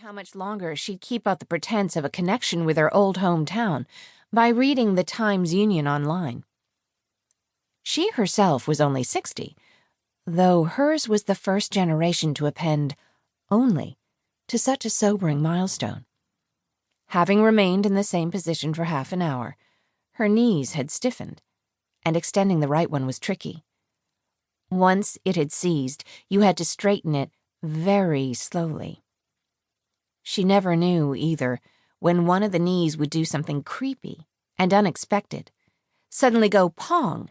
how much longer she'd keep up the pretense of a connection with her old hometown by reading the Times-Union online. She herself was only 60, though hers was the first generation to append "only" to such a sobering milestone. Having remained in the same position for half an hour, her knees had stiffened, and extending the right one was tricky. Once it had seized, you had to straighten it very slowly. She never knew, either, when one of the knees would do something creepy and unexpected, suddenly go pong,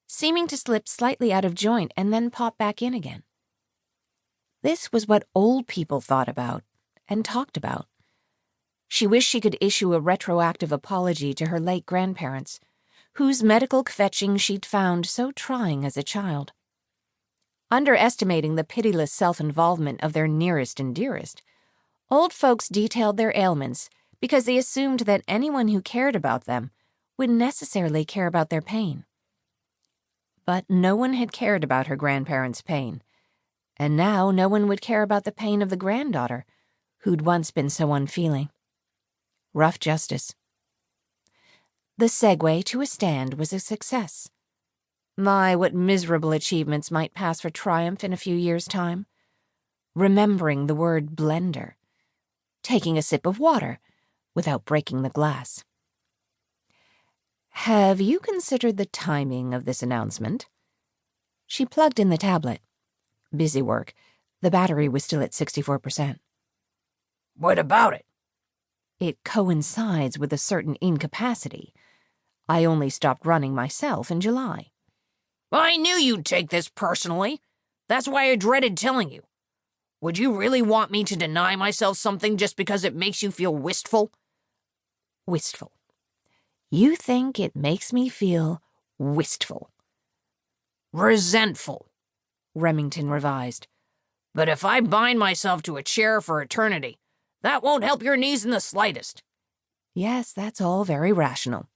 seeming to slip slightly out of joint and then pop back in again. This was what old people thought about and talked about. She wished she could issue a retroactive apology to her late grandparents, whose medical kvetching she'd found so trying as a child. Underestimating the pitiless self-involvement of their nearest and dearest, old folks detailed their ailments because they assumed that anyone who cared about them would necessarily care about their pain. But no one had cared about her grandparents' pain, and now no one would care about the pain of the granddaughter, who'd once been so unfeeling. Rough justice. The segue to a stand was a success. My, what miserable achievements might pass for triumph in a few years' time. Remembering the word blender. Taking a sip of water without breaking the glass. Have you considered the timing of this announcement? She plugged in the tablet. Busy work. The battery was still at 64%. What about it? It coincides with a certain incapacity. I only stopped running myself in July. I knew you'd take this personally. That's why I dreaded telling you. Would you really want me to deny myself something just because it makes you feel wistful? Wistful. You think it makes me feel wistful. Resentful, Remington revised. But if I bind myself to a chair for eternity, that won't help your knees in the slightest. Yes, that's all very rational.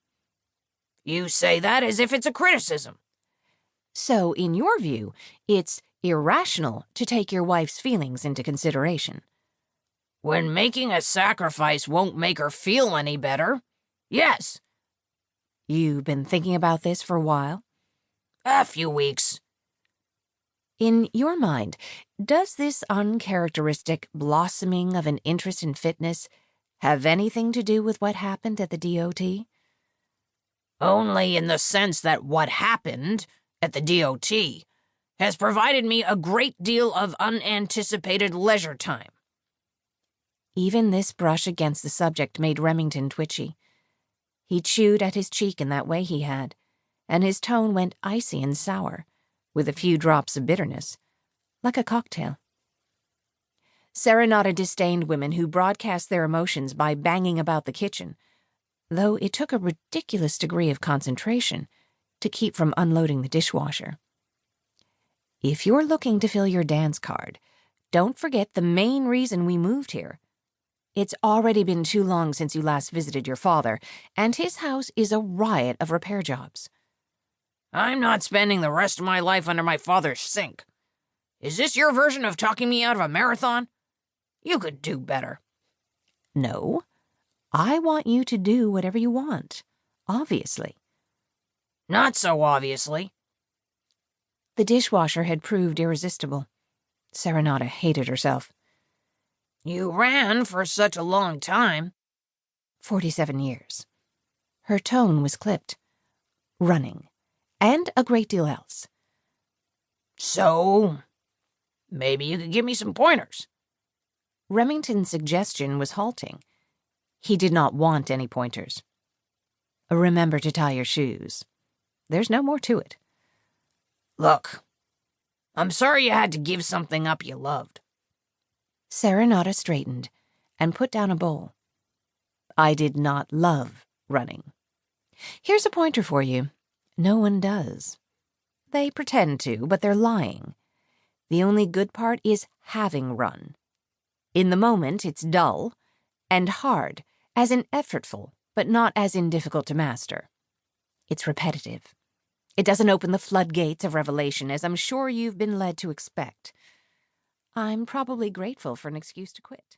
You say that as if it's a criticism. So, in your view, it's irrational to take your wife's feelings into consideration. When making a sacrifice won't make her feel any better, yes. You've been thinking about this for a while? A few weeks. In your mind, does this uncharacteristic blossoming of an interest in fitness have anything to do with what happened at the DOT? Only in the sense that what happened at the DOT has provided me a great deal of unanticipated leisure time. Even this brush against the subject made Remington twitchy. He chewed at his cheek in that way he had, and his tone went icy and sour, with a few drops of bitterness, like a cocktail. Serenata disdained women who broadcast their emotions by banging about the kitchen, though it took a ridiculous degree of concentration to keep from unloading the dishwasher. If you're looking to fill your dance card, don't forget the main reason we moved here. It's already been too long since you last visited your father, and his house is a riot of repair jobs. I'm not spending the rest of my life under my father's sink. Is this your version of talking me out of a marathon? You could do better. No, I want you to do whatever you want, obviously. Not so obviously. The dishwasher had proved irresistible. Serenata hated herself. You ran for such a long time. 47 years. Her tone was clipped. Running. And a great deal else. So, maybe you could give me some pointers. Remington's suggestion was halting. He did not want any pointers. Remember to tie your shoes. There's no more to it. Look, I'm sorry you had to give something up you loved. Serenata straightened and put down a bowl. I did not love running. Here's a pointer for you. No one does. They pretend to, but they're lying. The only good part is having run. In the moment, it's dull and hard, as in effortful, but not as in difficult to master. It's repetitive. It doesn't open the floodgates of revelation, as I'm sure you've been led to expect. I'm probably grateful for an excuse to quit.